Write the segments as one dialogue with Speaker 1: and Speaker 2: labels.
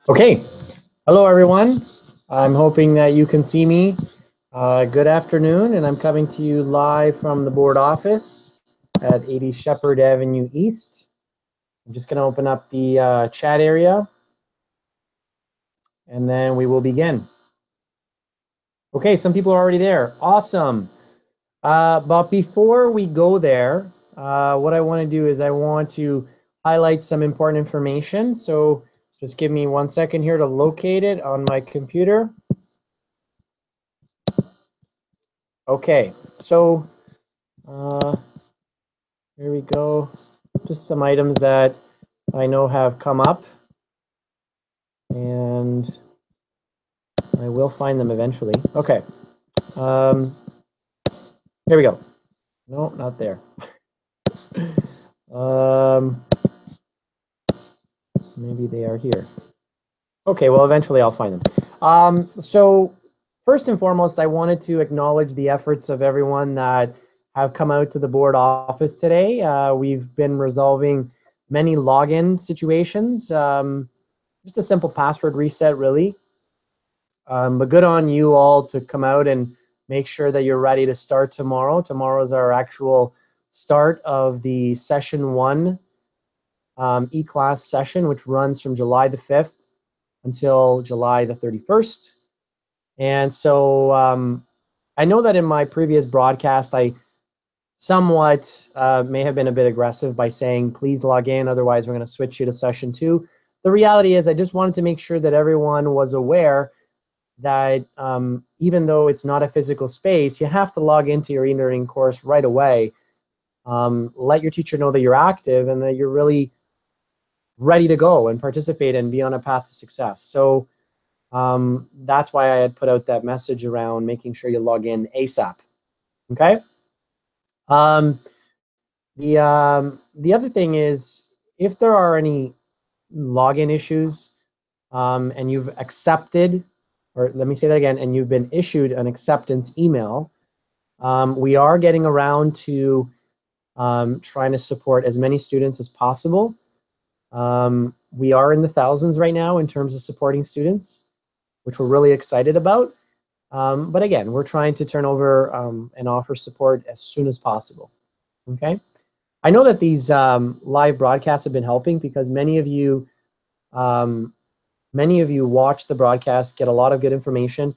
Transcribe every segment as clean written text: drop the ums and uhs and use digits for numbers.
Speaker 1: Okay, hello everyone. I'm hoping that you can see me. Good afternoon, and I'm coming to you live from the board office at 80 Shepherd Avenue East. I'm just going to open up the chat area, and then we will begin. Okay, some people are already there. Awesome. But before we go there, what I want to do is I want to highlight some important information. So just give me 1 second here to locate it on my computer. Okay, so here we go. Just some items that I know have come up, and I will find them eventually. Okay, here we go. No, not there. Maybe they are here. Okay, well, eventually I'll find them. So first and foremost, I wanted to acknowledge the efforts of everyone that have come out to the board office today. We've been resolving many login situations. Just a simple password reset, really. But good on you all to come out and make sure that you're ready to start tomorrow. Tomorrow is our actual start of the session 1 eClass session, which runs from July the 5th until July the 31st. And so I know that in my previous broadcast, I somewhat may have been a bit aggressive by saying, please log in, otherwise we're going to switch you to session 2. The reality is I just wanted to make sure that everyone was aware that even though it's not a physical space, you have to log into your e-learning course right away. Let your teacher know that you're active and that you're really ready to go and participate and be on a path to success. So that's why I had put out that message around making sure you log in ASAP. Okay. The other thing is, if there are any login issues and you've accepted, or let me say that again, and you've been issued an acceptance email, we are getting around to trying to support as many students as possible. We are in the thousands right now in terms of supporting students, which we're really excited about. But again, we're trying to turn over and offer support as soon as possible. Okay. I know that these live broadcasts have been helping because many of you watch the broadcast, get a lot of good information,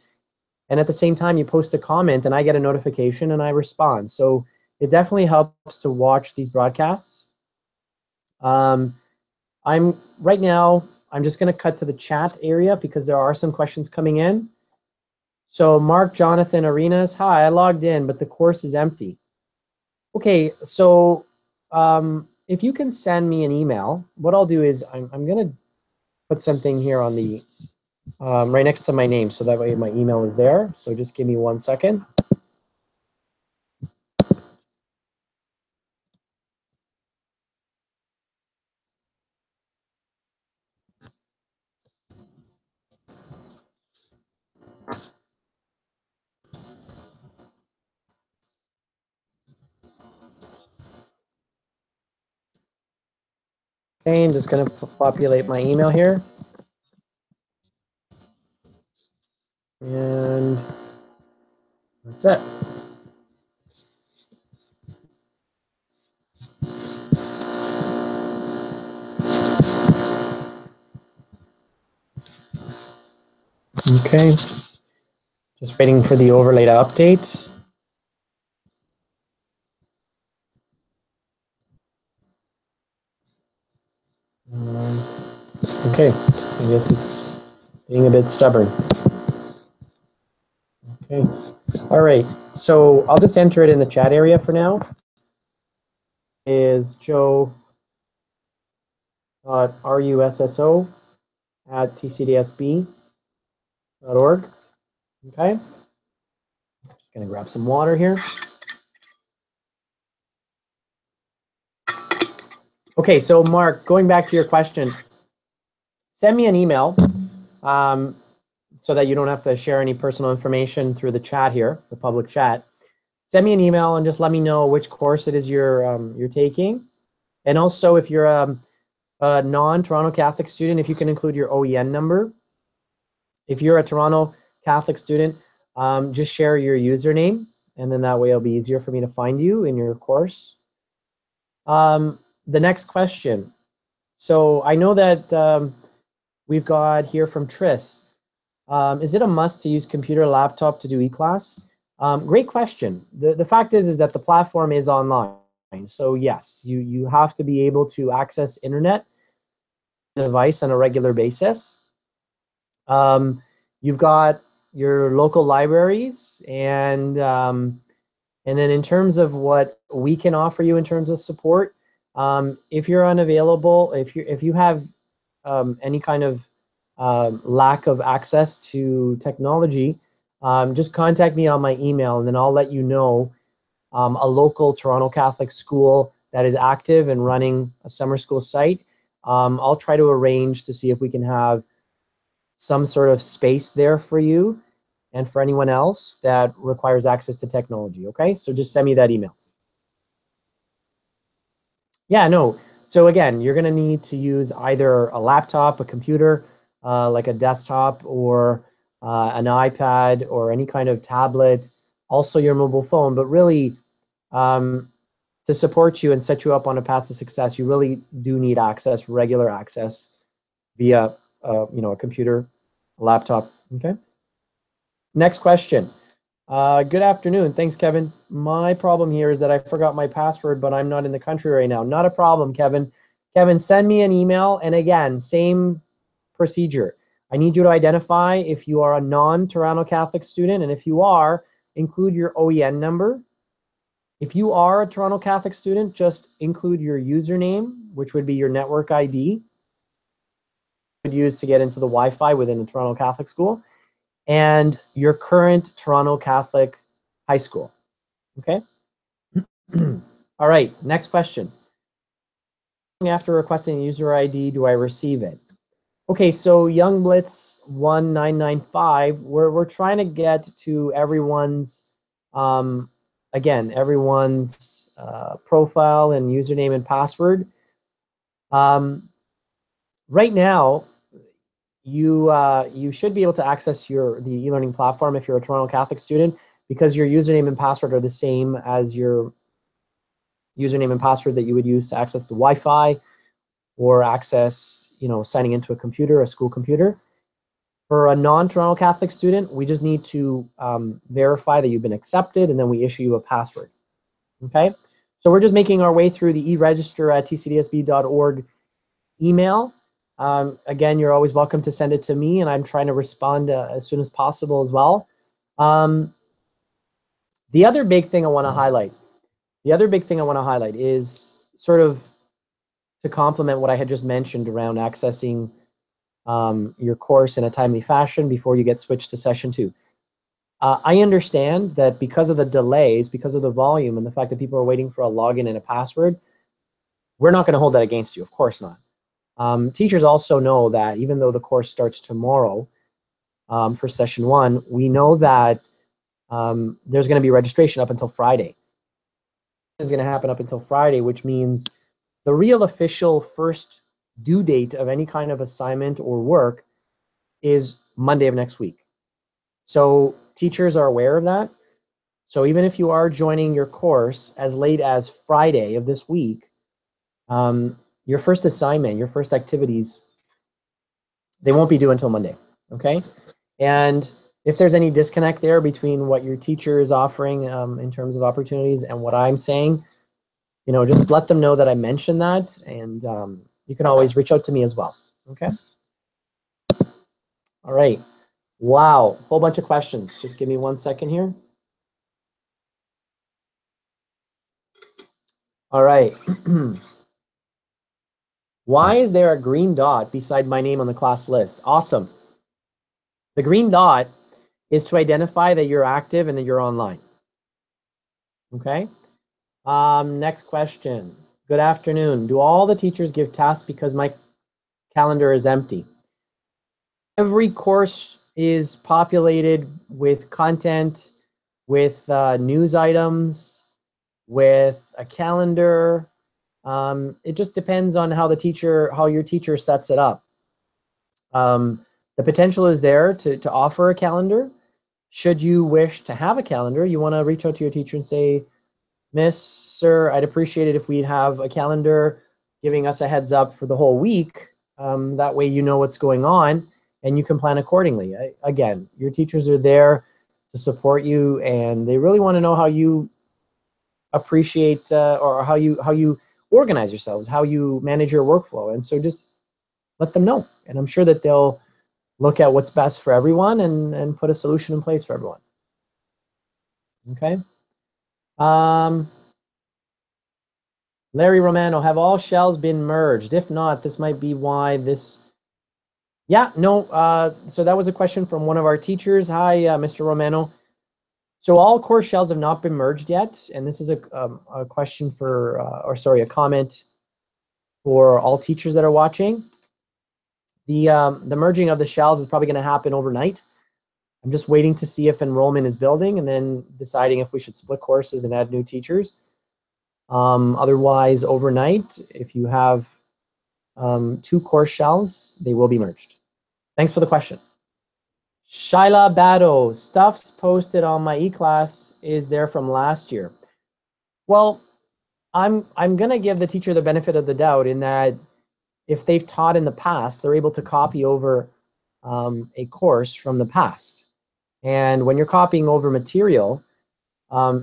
Speaker 1: and at the same time you post a comment and I get a notification and I respond. So it definitely helps to watch these broadcasts. I'm just going to cut to the chat area because there are some questions coming in. So Mark Jonathan Arenas, hi, I logged in, but the course is empty. Okay, so if you can send me an email, what I'll do is I'm going to put something here on the right next to my name, so that way my email is there. So just give me 1 second. Okay, I'm just going to populate my email here. And that's it. Okay, just waiting for the overlay to update. Okay, I guess it's being a bit stubborn. Okay, all right, so I'll just enter it in the chat area for now. Is joe.russo@tcdsp.org. Okay, just gonna grab some water here. Okay, so Mark, going back to your question, send me an email so that you don't have to share any personal information through the chat here, the public chat. Send me an email and just let me know which course it is you're taking. And also, if you're a a non-Toronto Catholic student, if you can include your OEN number. If you're a Toronto Catholic student, just share your username, and then that way it'll be easier for me to find you in your course. The next question. So I know that we've got here from Tris. Is it a must to use computer laptop to do eClass? Great question. The fact is that the platform is online. So yes, you have to be able to access internet device on a regular basis. You've got your local libraries, and then in terms of what we can offer you in terms of support, if you're unavailable, if you have any kind of lack of access to technology, just contact me on my email, and then I'll let you know a local Toronto Catholic school that is active and running a summer school site. I'll try to arrange to see if we can have some sort of space there for you and for anyone else that requires access to technology, okay? So just send me that email. Yeah, no. So again, you're gonna need to use either a laptop, a computer, like a desktop, or an iPad, or any kind of tablet, also your mobile phone. But really, to support you and set you up on a path to success, you really do need access, regular access, via a computer, a laptop. Okay. Next question. Good afternoon. Thanks, Kevin. My problem here is that I forgot my password, but I'm not in the country right now. Not a problem, Kevin. Kevin, send me an email. And again, same procedure. I need you to identify if you are a non-Toronto Catholic student. And if you are, include your OEN number. If you are a Toronto Catholic student, just include your username, which would be your network ID. You would use to get into the Wi-Fi within a Toronto Catholic school, and your current Toronto Catholic high school. Okay? All right, next question. After requesting a user ID, do I receive it? Okay, so Young Blitz 1995, we're trying to get to everyone's everyone's profile and username and password. Right now, you should be able to access the e-learning platform if you're a Toronto Catholic student, because your username and password are the same as your username and password that you would use to access the Wi-Fi or access, signing into a computer, a school computer. For a non-Toronto Catholic student, we just need to verify that you've been accepted, and then we issue you a password. Okay? So we're just making our way through the eregister@tcdsp.org email. Again, you're always welcome to send it to me, and I'm trying to respond as soon as possible as well. The other big thing I want to highlight, is sort of to complement what I had just mentioned around accessing your course in a timely fashion before you get switched to session 2. I understand that because of the delays, because of the volume, and the fact that people are waiting for a login and a password, we're not going to hold that against you. Of course not. Teachers also know that even though the course starts tomorrow for session 1, we know that there's going to be registration up until Friday. This is going to happen up until Friday, which means the real official first due date of any kind of assignment or work is Monday of next week. So teachers are aware of that. So even if you are joining your course as late as Friday of this week, your first assignment, your first activities, they won't be due until Monday, okay? And if there's any disconnect there between what your teacher is offering in terms of opportunities and what I'm saying, just let them know that I mentioned that, and you can always reach out to me as well, okay? All right. Wow, whole bunch of questions. Just give me 1 second here. All right. Why is there a green dot beside my name on the class list? Awesome. The green dot is to identify that you're active and that you're online. Okay. Next question. Good afternoon. Do all the teachers give tasks because my calendar is empty? Every course is populated with content, with news items, with a calendar, It just depends on how your teacher sets it up. The potential is there to offer a calendar. Should you wish to have a calendar, you want to reach out to your teacher and say, Miss, Sir, I'd appreciate it if we'd have a calendar giving us a heads up for the whole week. That way you know what's going on and you can plan accordingly. Again, your teachers are there to support you, and they really want to know how you appreciate or how you organize yourselves, how you manage your workflow. And so just let them know. And I'm sure that they'll look at what's best for everyone and put a solution in place for everyone. Okay. Larry Romano, have all shells been merged? If not, this might be why this. Yeah, no. So that was a question from one of our teachers. Hi, Mr. Romano. So all course shells have not been merged yet, and this is a question for, a comment for all teachers that are watching. The merging of the shells is probably going to happen overnight. I'm just waiting to see if enrollment is building and then deciding if we should split courses and add new teachers. Otherwise, overnight, if you have 2 course shells, they will be merged. Thanks for the question. Shaila Batto, stuff's posted on my eClass is there from last year. Well, I'm going to give the teacher the benefit of the doubt in that if they've taught in the past, they're able to copy over a course from the past. And when you're copying over material,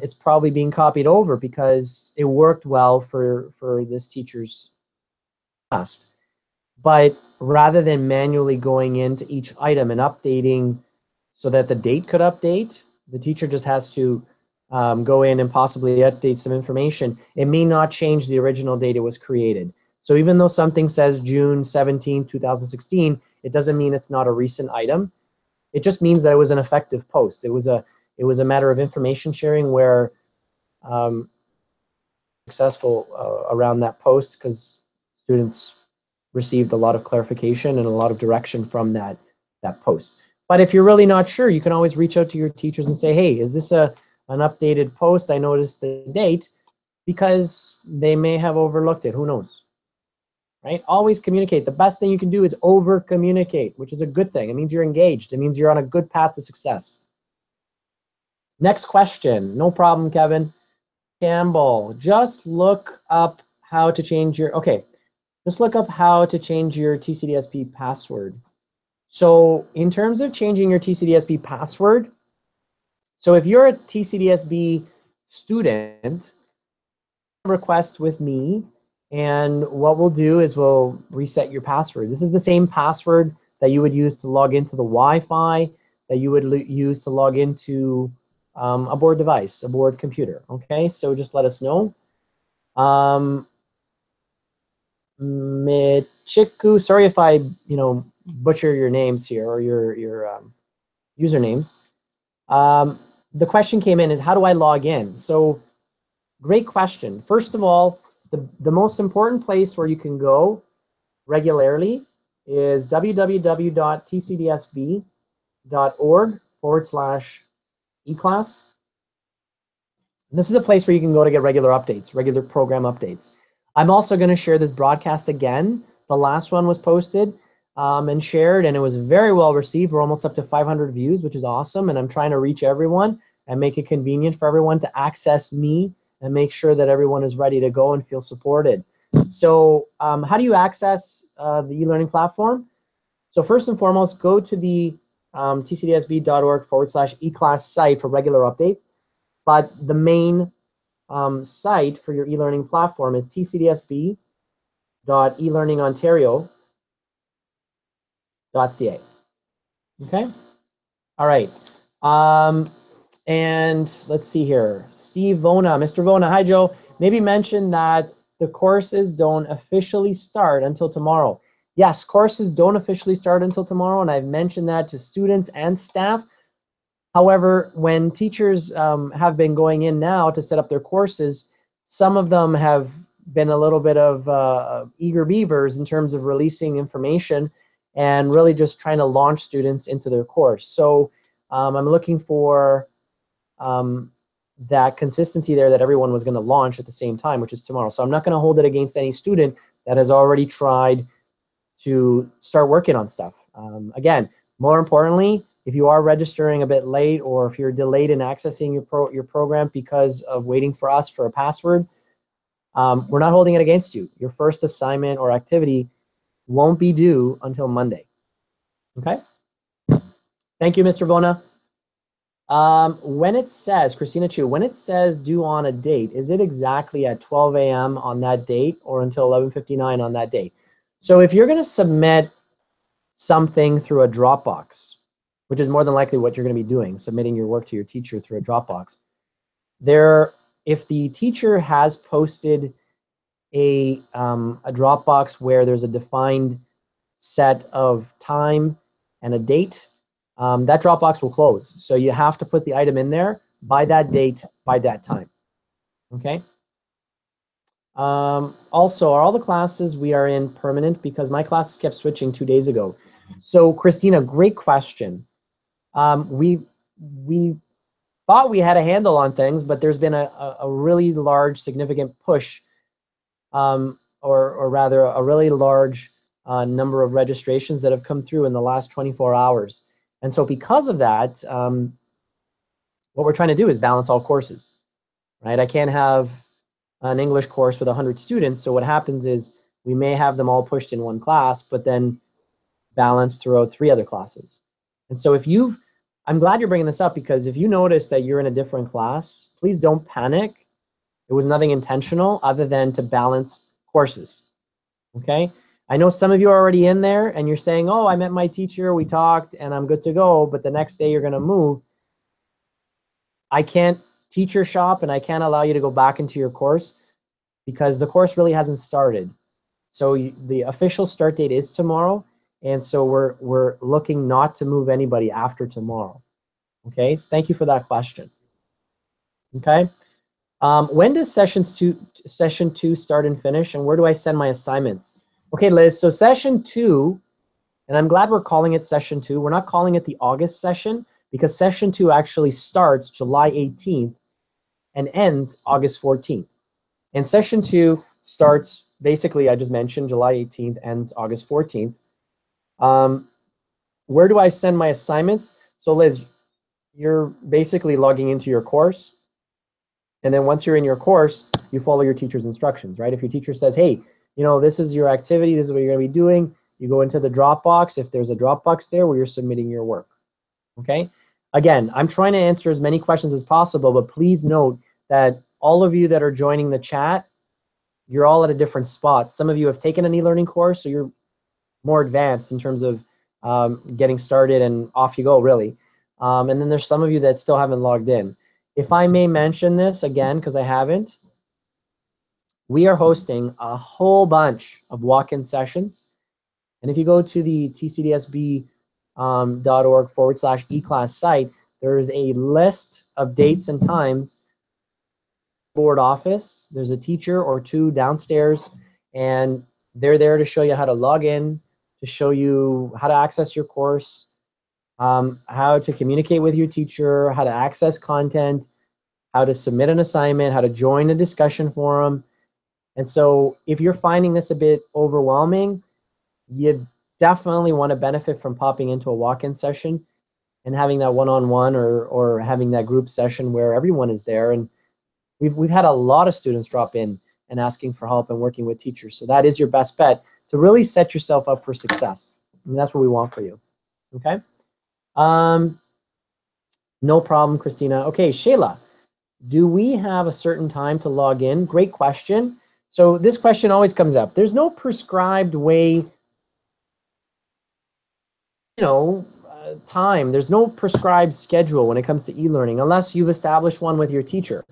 Speaker 1: it's probably being copied over because it worked well for this teacher's past. But rather than manually going into each item and updating so that the date could update, the teacher just has to go in and possibly update some information. It may not change the original date it was created. So even though something says June 17, 2016, it doesn't mean it's not a recent item. It just means that it was an effective post. It was a matter of information sharing where successful around that post because students received a lot of clarification and a lot of direction from that post. But if you're really not sure, you can always reach out to your teachers and say, hey, is this an updated post? I noticed the date, because they may have overlooked it. Who knows? Right? Always communicate. The best thing you can do is over communicate, which is a good thing. It means you're engaged. It means you're on a good path to success. Next question. No problem, Kevin. Campbell, just look up how to change your, just look up how to change your TCDSP password. So in terms of changing your TCDSP password, so if you're a TCDSP student, request with me, and what we'll do is we'll reset your password. This is the same password that you would use to log into the Wi-Fi, that you would use to log into a board device, a board computer. Okay, so just let us know. Michiku, sorry if I butcher your names here or your usernames. The question came in is, how do I log in? So great question. First of all, the most important place where you can go regularly is www.tcdsb.org/eClass. And this is a place where you can go to get regular updates, regular program updates. I'm also going to share this broadcast again. The last one was posted and shared, and it was very well received. We're almost up to 500 views, which is awesome. And I'm trying to reach everyone and make it convenient for everyone to access me and make sure that everyone is ready to go and feel supported. So how do you access the e-learning platform? So first and foremost, go to the tcdsb.org/eClass site for regular updates. But the main site for your e-learning platform is tcdsb.elearningontario.ca. Okay? All right. And let's see here. Steve Vona, Mr. Vona, hi Joe. Maybe mention that the courses don't officially start until tomorrow. Yes, courses don't officially start until tomorrow, and I've mentioned that to students and staff. However, when teachers have been going in now to set up their courses, some of them have been a little bit of eager beavers in terms of releasing information and really just trying to launch students into their course. So I'm looking for that consistency there that everyone was going to launch at the same time, which is tomorrow. So I'm not going to hold it against any student that has already tried to start working on stuff. Again, more importantly, if you are registering a bit late or if you're delayed in accessing your program because of waiting for us for a password, we're not holding it against you. Your first assignment or activity won't be due until Monday. Okay? Thank you, Mr. Vona. When it says, Christina Chu, when it says due on a date, is it exactly at 12 a.m. on that date or until 11:59 on that date? So if you're going to submit something through a Dropbox, which is more than likely what you're going to be doing, submitting your work to your teacher through a Dropbox, if the teacher has posted a Dropbox where there's a defined set of time and a date, that Dropbox will close. So you have to put the item in there by that date, by that time. Okay. Also, are all the classes we are in permanent? Because my classes kept switching 2 days ago. So Christina, great question. We thought we had a handle on things, but there's been a really large, significant push, or rather a really large number of registrations that have come through in the last 24 hours. And so because of that, what we're trying to do is balance all courses, right? I can't have an English course with 100 students. So what happens is we may have them all pushed in one class, but then balanced throughout 3 other classes. And so I'm glad you're bringing this up, because if you notice that you're in a different class, please don't panic. It was nothing intentional other than to balance courses, okay? I know some of you are already in there and you're saying, oh, I met my teacher, we talked, and I'm good to go, but the next day you're gonna move. I can't teacher shop and I can't allow you to go back into your course because the course really hasn't started. So the official start date is tomorrow, and so we're looking not to move anybody after tomorrow. Okay, so thank you for that question. Okay, when does session two start and finish, and where do I send my assignments? Okay, Liz, so session 2, and I'm glad we're calling it session 2. We're not calling it the August session because session 2 actually starts July 18th and ends August 14th. And session 2 starts, basically, I just mentioned, July 18th, ends August 14th. Where do I send my assignments? So Liz, you're basically logging into your course. And then once you're in your course, you follow your teacher's instructions, right? If your teacher says, hey, you know, this is your activity, this is what you're gonna be doing, you go into the Dropbox, if there's a Dropbox there where you're submitting your work, okay? Again, I'm trying to answer as many questions as possible, but please note that all of you that are joining the chat, you're all at a different spot. Some of you have taken an e-learning course, so you're more advanced in terms of getting started and off you go, really. And then there's some of you that still haven't logged in. If I may mention this again, because I haven't, we are hosting a whole bunch of walk-in sessions. And if you go to the tcdsp.org/eClass site, there is a list of dates and times. Board office, there's a teacher or 2 downstairs, and they're there to show you how to log in, to show you how to access your course, how to communicate with your teacher, how to access content, how to submit an assignment, how to join a discussion forum. And so if you're finding this a bit overwhelming, you definitely want to benefit from popping into a walk-in session and having that one-on-one or having that group session where everyone is there. And we've had a lot of students drop in and asking for help and working with teachers. So that is your best bet to really set yourself up for success. And that's what we want for you, okay? No problem, Christina. Okay, Shayla, do we have a certain time to log in? Great question. So this question always comes up. There's no prescribed way, time. There's no prescribed schedule when it comes to e-learning unless you've established one with your teacher.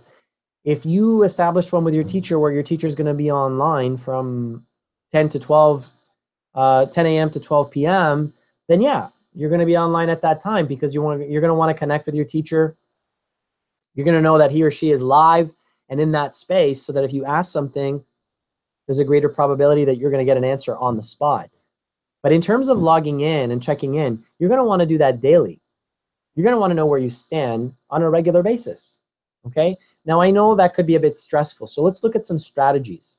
Speaker 1: If you established one with your teacher where your teacher is going to be online from 10 a.m. to 12 p.m., then yeah, you're going to be online at that time because you're going to want to connect with your teacher. You're going to know that he or she is live and in that space so that if you ask something, there's a greater probability that you're going to get an answer on the spot. But in terms of logging in and checking in, you're going to want to do that daily. You're going to want to know where you stand on a regular basis. Okay, now I know that could be a bit stressful, so let's look at some strategies.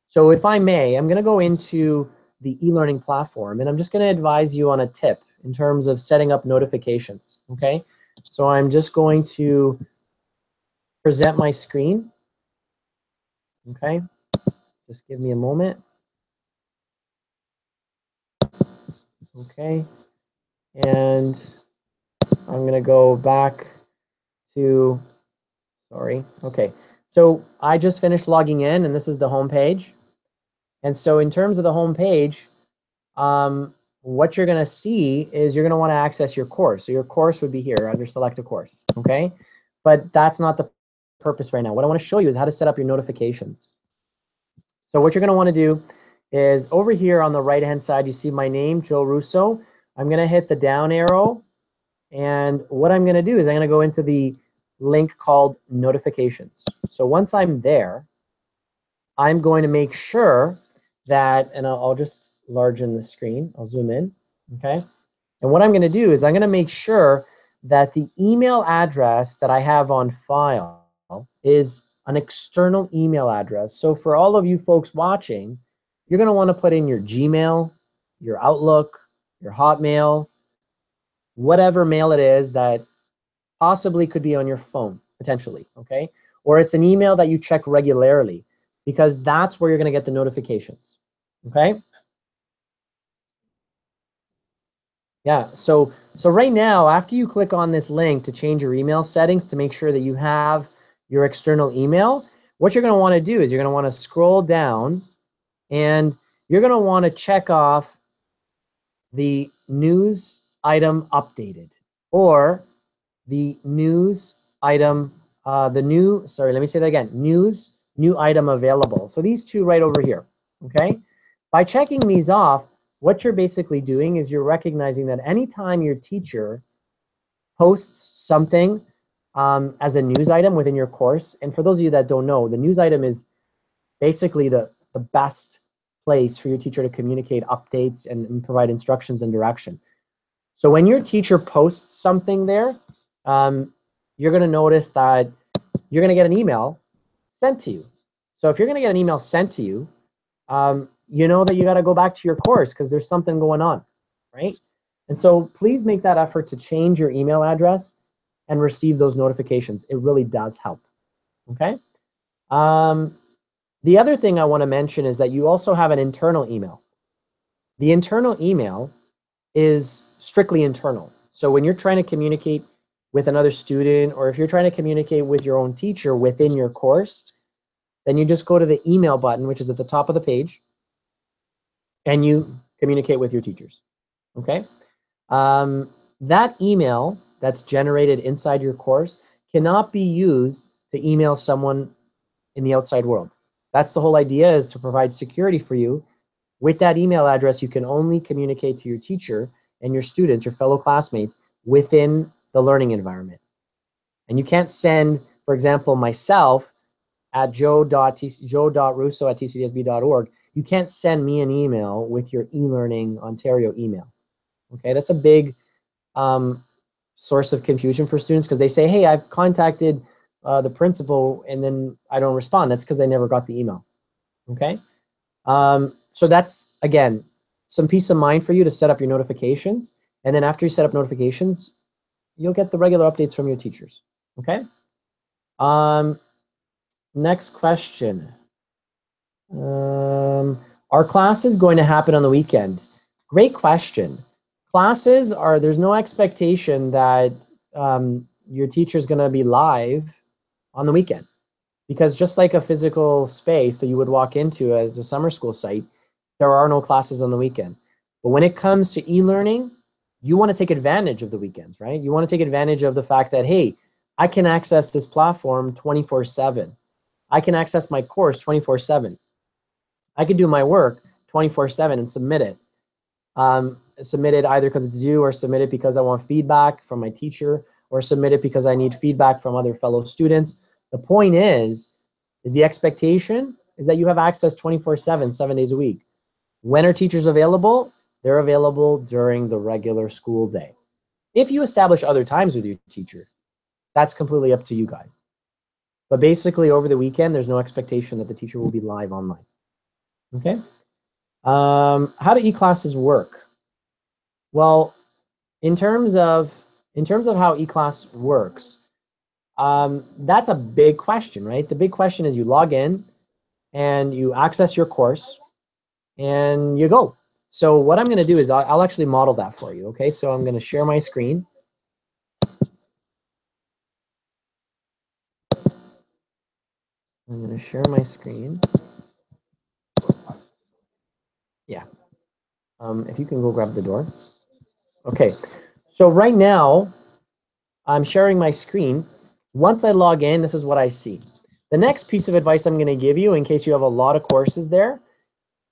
Speaker 1: So if I may, I'm going to go into the e-learning platform, and I'm just going to advise you on a tip in terms of setting up notifications. Okay, so I'm just going to present my screen. Okay, just give me a moment. Okay, and I'm going to go back to, sorry. Okay, so I just finished logging in, and this is the home page. And so in terms of the home page, what you're going to see is you're going to want to access your course. So your course would be here under select a course, okay? But that's not the purpose right now. What I want to show you is how to set up your notifications. So what you're going to want to do is over here on the right-hand side, you see my name, Joe Russo. I'm going to hit the down arrow. And what I'm going to do is I'm going to go into the link called notifications. So once I'm there, I'm going to make sure that, and I'll just largen the screen. I'll zoom in, okay? And what I'm going to do is I'm going to make sure that the email address that I have on file is an external email address. So for all of you folks watching, you're going to want to put in your Gmail, your Outlook, your Hotmail, whatever mail it is that possibly could be on your phone, potentially, okay? Or it's an email that you check regularly, because that's where you're going to get the notifications, okay? Yeah, so right now, after you click on this link to change your email settings to make sure that you have your external email, what you're going to want to do is you're going to want to scroll down, and you're going to want to check off the news item updated, or the news item, sorry, let me say that again, new item available. So these two right over here, okay? By checking these off, what you're basically doing is you're recognizing that anytime your teacher posts something as a news item within your course, and for those of you that don't know, the news item is basically the best place for your teacher to communicate updates and provide instructions and direction. So when your teacher posts something there, you're going to notice that you're going to get an email sent to you. So if you're going to get an email sent to you, you know that you got to go back to your course because there's something going on, right? And so please make that effort to change your email address and receive those notifications. It really does help, okay? The other thing I want to mention is that you also have an internal email. The internal email is strictly internal. So when you're trying to communicate with another student, or if you're trying to communicate with your own teacher within your course, then you just go to the email button, which is at the top of the page, and you communicate with your teachers, okay? That email that's generated inside your course cannot be used to email someone in the outside world. That's the whole idea, is to provide security for you. With that email address, you can only communicate to your teacher and your students, your fellow classmates, within the learning environment. And you can't send, for example, myself at joe.russo@tcdsb.org, you can't send me an email with your eLearning Ontario email. Okay, that's a big source of confusion for students, because they say, hey, I've contacted the principal and then I don't respond. That's because I never got the email. Okay, so that's, again, some peace of mind for you to set up your notifications. And then after you set up notifications, you'll get the regular updates from your teachers. Okay. Next question. Are classes going to happen on the weekend? Great question. Classes are, there's no expectation that your teacher's going to be live on the weekend, because just like a physical space that you would walk into as a summer school site, there are no classes on the weekend. But when it comes to e-learning, you want to take advantage of the weekends, right? You want to take advantage of the fact that, hey, I can access this platform 24/7. I can access my course 24/7. I can do my work 24/7 and submit it. Submit it either because it's due, or submit it because I want feedback from my teacher, or submit it because I need feedback from other fellow students. The point is the expectation is that you have access 24/7, 7 days a week. When are teachers available? They're available during the regular school day. If you establish other times with your teacher, that's completely up to you guys. But basically over the weekend, there's no expectation that the teacher will be live online. Okay. How do eClasses work? Well, in terms of how eClass works, that's a big question, right? The big question is you log in and you access your course and you go. So what I'm going to do is I'll actually model that for you. Okay, so I'm going to share my screen. I'm going to share my screen. Yeah. If you can go grab the door. Okay. So right now, I'm sharing my screen. Once I log in, this is what I see. The next piece of advice I'm going to give you, in case you have a lot of courses there,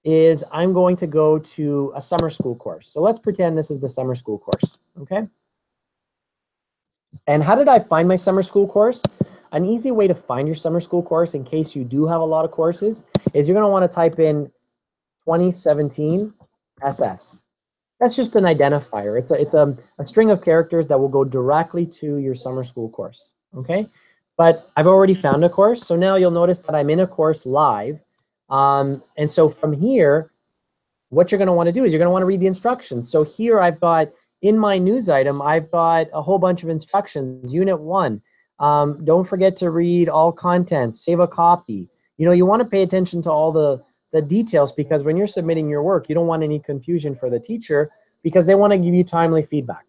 Speaker 1: is I'm going to go to a summer school course. So let's pretend this is the summer school course. Okay. And how did I find my summer school course? An easy way to find your summer school course, in case you do have a lot of courses, is you're going to want to type in 2017 SS. That's just an identifier. It's a string of characters that will go directly to your summer school course. Okay, but I've already found a course, so now you'll notice that I'm in a course live. And so from here, what you're going to want to do is you're going to want to read the instructions. So here I've got, in my news item, I've got a whole bunch of instructions. Unit 1, don't forget to read all contents, save a copy. You know, you want to pay attention to all the details, because when you're submitting your work, you don't want any confusion for the teacher, because they want to give you timely feedback,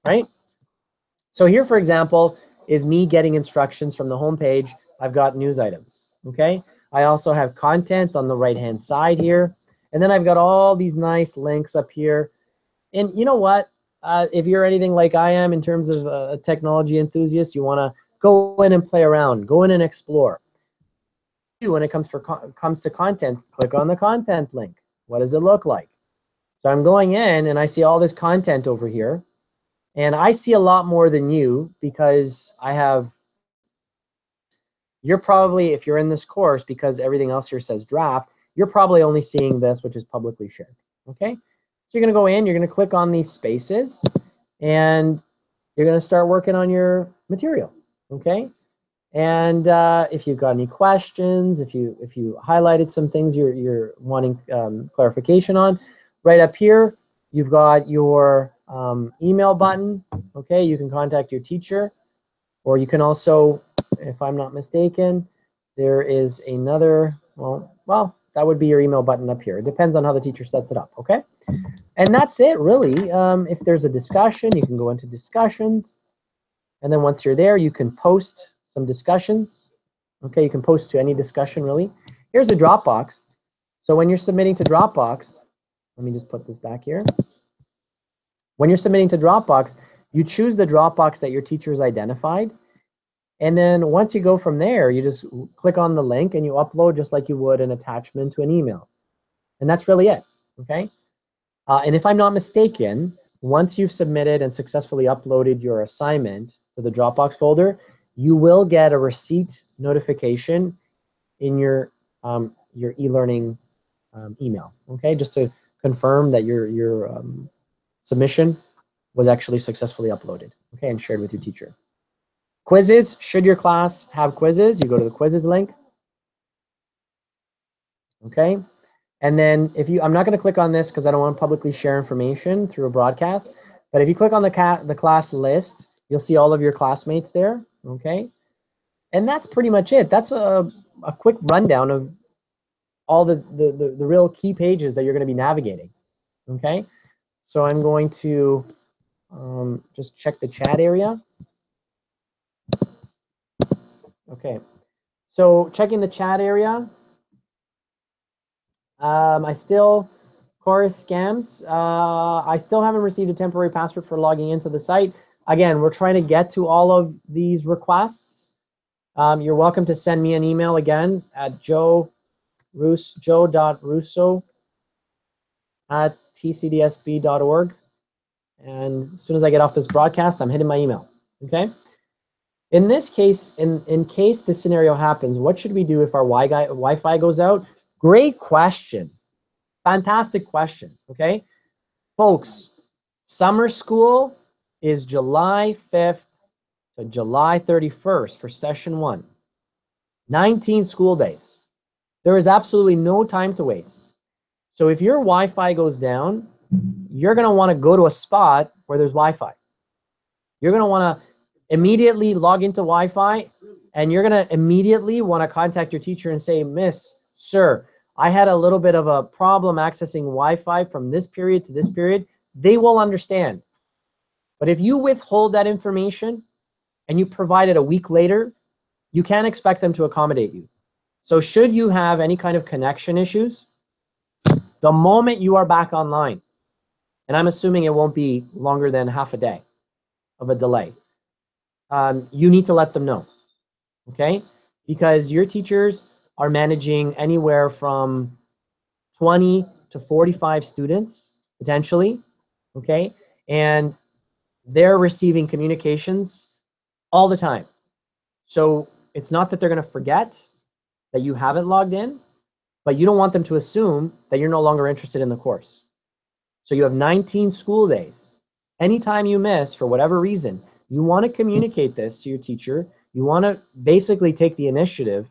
Speaker 1: right? So here, for example, is me getting instructions from the home page. I've got news items, okay? I also have content on the right-hand side here. And then I've got all these nice links up here. And you know what? If you're anything like I am in terms of a technology enthusiast, you want to go in and play around, go in and explore. When it comes to content, click on the content link. What does it look like? So I'm going in and I see all this content over here. And I see a lot more than you, because you're probably, if you're in this course, because everything else here says draft, you're probably only seeing this, which is publicly shared. Okay, so you're going to go in, you're going to click on these spaces, and you're going to start working on your material. Okay, and if you've got any questions, if you highlighted some things you're wanting clarification on, right up here you've got your email button. Okay, you can contact your teacher, or you can also, if I'm not mistaken, there is another, well, that would be your email button up here. It depends on how the teacher sets it up, okay? And that's it, really. If there's a discussion, you can go into discussions. And then once you're there, you can post some discussions. Okay, you can post to any discussion, really. Here's a Dropbox. So when you're submitting to Dropbox, let me just put this back here. When you're submitting to Dropbox, you choose the Dropbox that your teacher's identified. And then once you go from there, you just click on the link and you upload just like you would an attachment to an email. And that's really it, okay? And if I'm not mistaken, once you've submitted and successfully uploaded your assignment to the Dropbox folder, you will get a receipt notification in your e-learning email, okay? Just to confirm that your submission was actually successfully uploaded, okay, and shared with your teacher. Quizzes, should your class have quizzes, you go to the quizzes link, okay? And then if you, I'm not going to click on this because I don't want to publicly share information through a broadcast, but if you click on the class list, you'll see all of your classmates there, okay? And that's pretty much it. That's a quick rundown of all the real key pages that you're going to be navigating, okay? So I'm going to just check the chat area. Okay, so checking the chat area. I still, chorus scams. I still haven't received a temporary password for logging into the site. Again, we're trying to get to all of these requests. You're welcome to send me an email again at joe.russo@tcdsp.org. And as soon as I get off this broadcast, I'm hitting my email, okay? In this case, in case this scenario happens, what should we do if our Wi-Fi goes out? Great question. Fantastic question, okay? Folks, summer school is July 5th to July 31st for session 1. 19 school days. There is absolutely no time to waste. So if your Wi-Fi goes down, you're going to want to go to a spot where there's Wi-Fi. You're going to want to immediately log into Wi-Fi, and you're going to immediately want to contact your teacher and say, Miss, sir, I had a little bit of a problem accessing Wi-Fi from this period to this period. They will understand. But if you withhold that information and you provide it a week later, you can't expect them to accommodate you. So should you have any kind of connection issues, the moment you are back online, and I'm assuming it won't be longer than half a day of a delay, you need to let them know, okay? Because your teachers are managing anywhere from 20 to 45 students, potentially, okay? And they're receiving communications all the time. So it's not that they're going to forget that you haven't logged in, but you don't want them to assume that you're no longer interested in the course. So you have 19 school days. Anytime you miss, for whatever reason, you want to communicate this to your teacher. You want to basically take the initiative,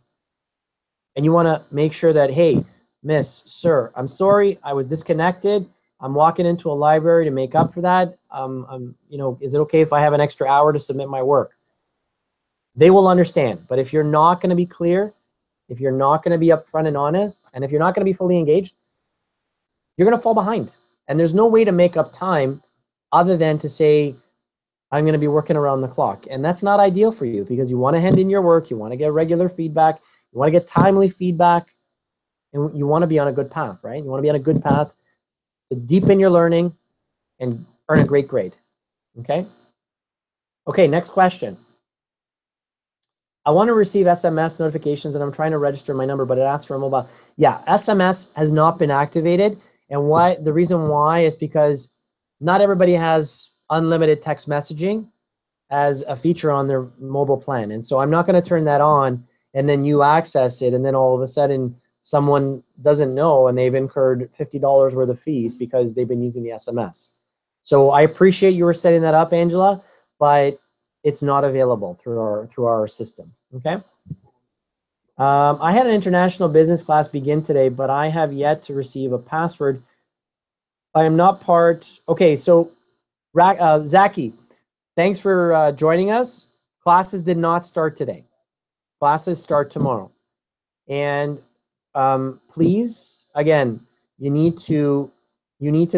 Speaker 1: and you want to make sure that, hey, miss, sir, I'm sorry, I was disconnected. I'm walking into a library to make up for that. Is it okay if I have an extra hour to submit my work? They will understand. But if you're not going to be clear, if you're not going to be upfront and honest, and if you're not going to be fully engaged, you're going to fall behind. And there's no way to make up time other than to say, I'm going to be working around the clock. And that's not ideal for you, because you want to hand in your work, you want to get regular feedback, you want to get timely feedback, and you want to be on a good path, right? You want to be on a good path to deepen your learning and earn a great grade, okay? Okay, next question. I want to receive SMS notifications, and I'm trying to register my number, but it asks for a mobile. Yeah, SMS has not been activated. And the reason why is because not everybody has unlimited text messaging as a feature on their mobile plan. And so I'm not going to turn that on, and then you access it, and then all of a sudden someone doesn't know and they've incurred $50 worth of fees because they've been using the SMS. So I appreciate you were setting that up, Angela, but it's not available through our system, okay? I had an international business class begin today, but I have yet to receive a password. I am not part. Okay, so Zaki, thanks for joining us. Classes did not start today. Classes start tomorrow. And please, again, you need to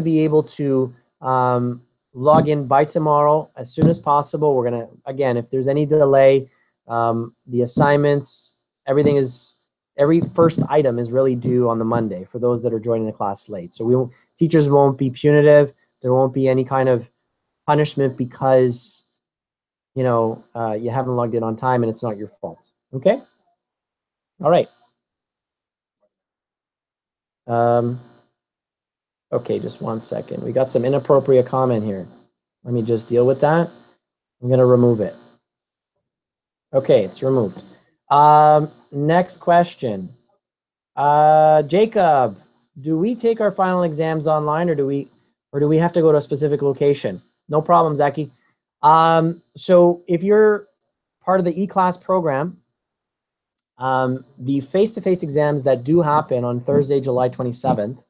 Speaker 1: be able to log in by tomorrow as soon as possible. We're gonna, again, if there's any delay, the assignments, every first item is really due on the Monday for those that are joining the class late. So teachers won't be punitive. There won't be any kind of punishment because you haven't logged in on time and it's not your fault. Okay. All right. Okay, just one second. We got some inappropriate comment here. Let me just deal with that. I'm going to remove it. Okay, it's removed. Next question. Jacob, do we take our final exams online, or do we have to go to a specific location? No problem, Zaki. So if you're part of the eClass program, the face-to-face exams that do happen on Thursday, July 27th,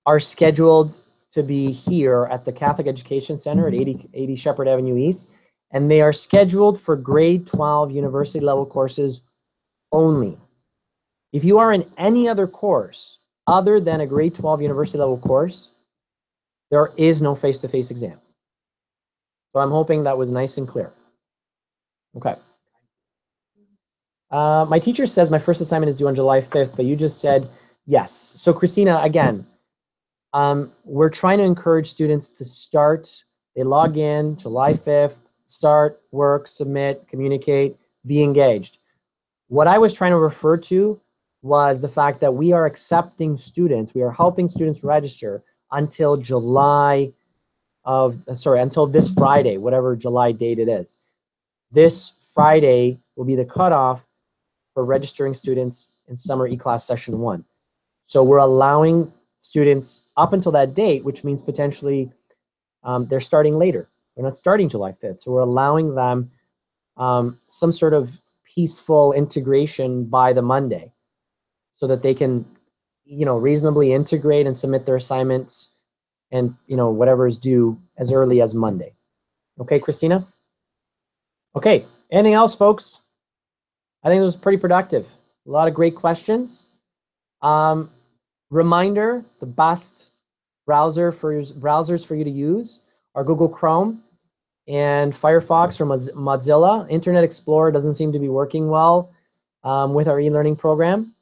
Speaker 1: are scheduled to be here at the Catholic Education Center at 80 Shepherd Avenue East, and they are scheduled for grade 12 university level courses only. If you are in any other course other than a grade 12 university level course, there is no face-to-face exam. So I'm hoping that was nice and clear. Okay. My teacher says my first assignment is due on July 5th, but you just said yes. So Christina, again, we're trying to encourage students to start. They log in July 5th, start, work, submit, communicate, be engaged. What I was trying to refer to was the fact that we are accepting students, we are helping students register until until this Friday, whatever July date it is. This Friday will be the cutoff for registering students in summer eClass session 1. So we're allowing students up until that date, which means potentially they're starting later. They're not starting July 5th. So we're allowing them some sort of peaceful integration by the Monday so that they can, reasonably integrate and submit their assignments and, whatever is due as early as Monday. Okay, Christina? Okay, anything else, folks? I think it was pretty productive. A lot of great questions. Reminder, the best browsers for you to use are Google Chrome and Firefox or Mozilla. Internet Explorer doesn't seem to be working well with our e-learning program.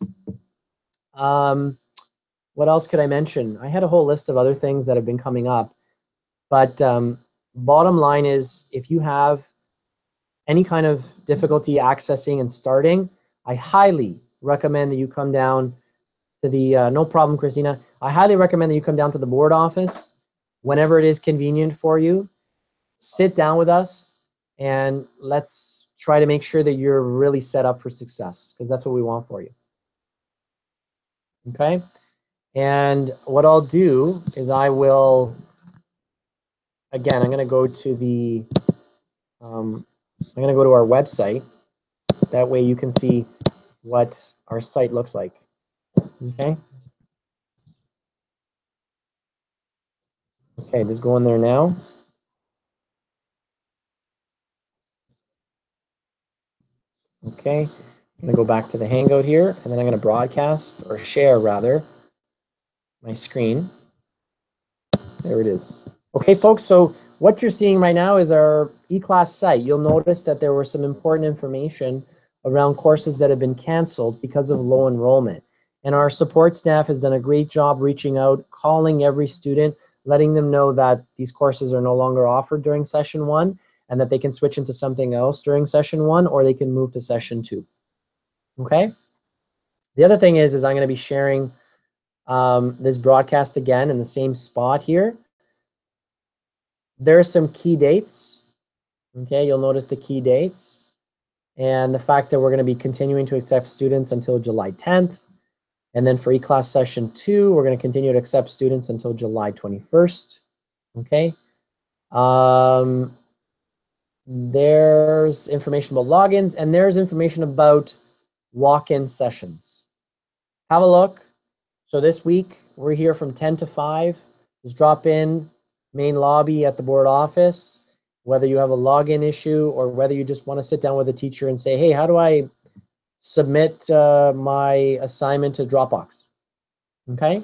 Speaker 1: What else could I mention? I had a whole list of other things that have been coming up. But bottom line is, if you have any kind of difficulty accessing and starting, I highly recommend that you come down to the, no problem, Christina. I highly recommend that you come down to the board office whenever it is convenient for you. Sit down with us and let's try to make sure that you're really set up for success, because that's what we want for you. Okay? And what I'll do is I will, again, I'm going to go to the, I'm going to go to our website. That way you can see what our site looks like. Okay? Okay, just go in there now. Okay, I'm going to go back to the Hangout here, and then I'm going to broadcast, or share rather, my screen. There it is. Okay, folks, so what you're seeing right now is our eClass site. You'll notice that there was some important information around courses that have been canceled because of low enrollment. And our support staff has done a great job reaching out, calling every student, letting them know that these courses are no longer offered during session 1 and that they can switch into something else during session 1, or they can move to session 2. Okay? The other thing is I'm going to be sharing this broadcast again in the same spot here. There are some key dates. Okay, you'll notice the key dates and the fact that we're going to be continuing to accept students until July 10th. And then for eClass session 2, we're going to continue to accept students until July 21st. Okay. There's information about logins, and there's information about walk-in sessions. Have a look. So this week, we're here from 10 to 5. Just drop in main lobby at the board office, whether you have a login issue or whether you just want to sit down with a teacher and say, hey, how do I submit my assignment to Dropbox? Okay,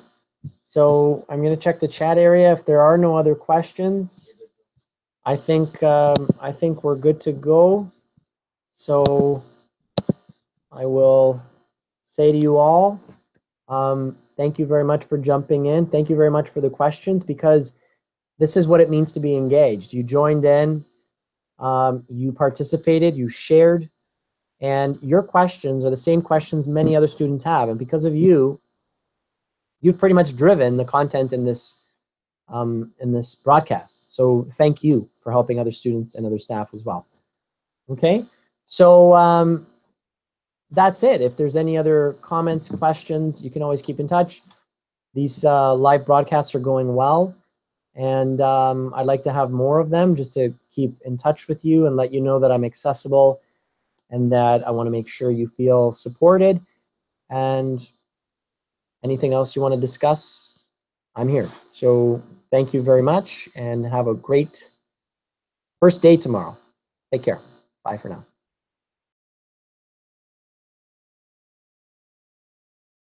Speaker 1: so I'm going to check the chat area. If there are no other questions, I think we're good to go. So I will say to you all, thank you very much for jumping in. Thank you very much for the questions, because this is what it means to be engaged. You joined in, you participated, you shared, and your questions are the same questions many other students have. And because of you, you've pretty much driven the content in this broadcast. So thank you for helping other students and other staff as well. Okay, so that's it. If there's any other comments, questions, you can always keep in touch. These live broadcasts are going well. And I'd like to have more of them just to keep in touch with you and let you know that I'm accessible and that I want to make sure you feel supported. And anything else you want to discuss, I'm here. So thank you very much and have a great first day tomorrow. Take care. Bye for now.